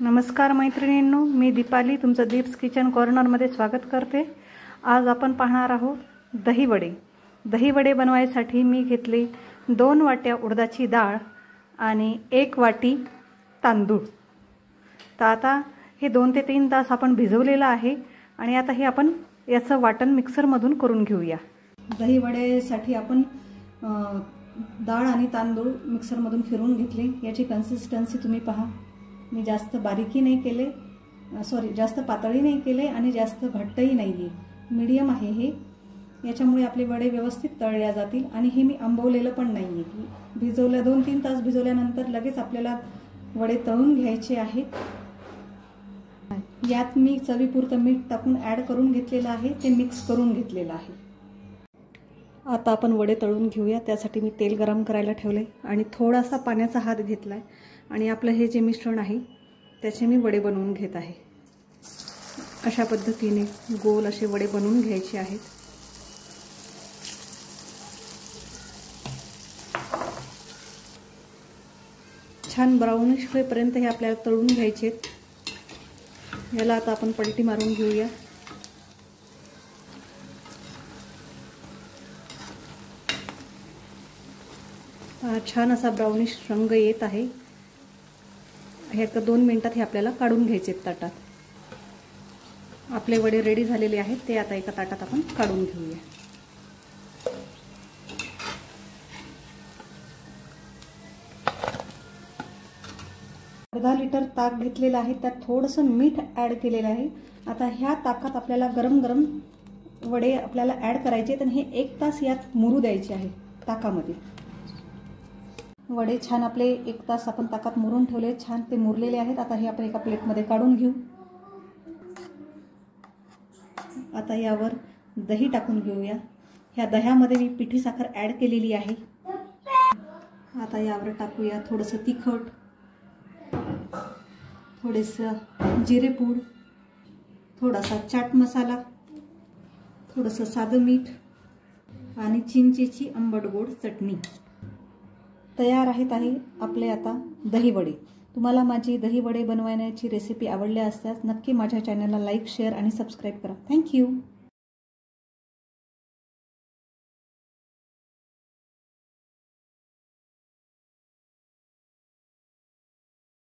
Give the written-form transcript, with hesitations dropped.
नमस्कार मैत्रिणींनो, मी दीपाली तुमचं दीप्स किचन कॉर्नरमध्ये स्वागत करते। आज आपण पाहणार आहोत दही वडे। दही वडे बनवायसाठी मी घेतले 2 वाट्या उडदाची डाळ आणि 1 वाटी तांदूळ। तर आता हे 2 ते 3 तास आपण भिजवलेलं आहे आणि आता हे आपण याचं वाटण मिक्सरमधून करून घेऊया। दही वडेसाठी आपण डाळ आणि तांदूळ मिक्सरमधून फिरवून घेतले। याची कन्सिस्टन्सी तुम्ही पहा, मी जास्त बारीकी नाही केले, जास्त पातळी नाही केले आणि जास्त घट्टही नाहीये, मीडियम आहे हे। याच्यामुळे आपले वडे व्यवस्थित तळले जातील आणि हे मी आंबवलेलं पण नाहीये। भिजवल्या 2-3 तास भिजवल्यानंतर लगेच आपल्याला वडे तळून घ्यायचे आहेत। यात मी चवीपुरतं मीठ टाकून ॲड करून घेतलेलं आहे, ते मिक्स करून घेतलेलं आहे। आता आपण वडे तळून घेऊया। त्यासाठी मी तेल गरम करायला ठेवले आणि थोडासा पाण्याचा हात घेतलाय आणि आपलं हे जे मिश्रण आहे त्याचे मी वडे बनवून घेत आहे। अशा पद्धतीने गोल असे वडे बनवून घ्यायचे आहेत। छान ब्राउनिश होईपर्यंत हे आपल्याला तळून घ्यायचे आहेत। याला आता आपण पलटी मारून घेऊया। छान असा ब्राउनिश रंग येत आहे। हे 2 मिनिटात हे आपल्याला काढून घ्यायचे ताटात। आपले वडे रेडी झालेले आहेत, ते आता एका ताटात आपण काढून घेऊया। अर्धा लिटर ताक घेतलेलं आहे, त्यात थोडंसं मीठ ॲड केलेलं आहे। आता ह्या ताकात आपल्याला गरम गरम वडे आपल्याला ॲड करायचे आहेत आणि हे 1 तास यात मुरू द्यायचे आहे ताकामध्ये। वडे छान आपले 1 तास आपण ताकात मुरून ठेवले, छान ते मुरलेले आहेत। आता हे आपण एका प्लेटमध्ये काढून घेऊ। आता यावर दही टाकून घेऊया। ह्या दह्यामध्ये मी पिठी साखर ॲड केलेली आहे। आता यावर टाकूया थोडंसं तिखट, थोडेसं जिरेपूड, थोडासा चाट मसाला, थोडंसं साधं मीठ आणि चिंचेची आंबट गोड चटणी। तयार आहेत आपले आता दही वडे। तुम्हाला माझी दही वडे बनवण्याची रेसिपी आवडली असल्यास नक्की माझ्या चॅनलला लाईक, शेअर आणि सबस्क्राईब करा। थँक्यू।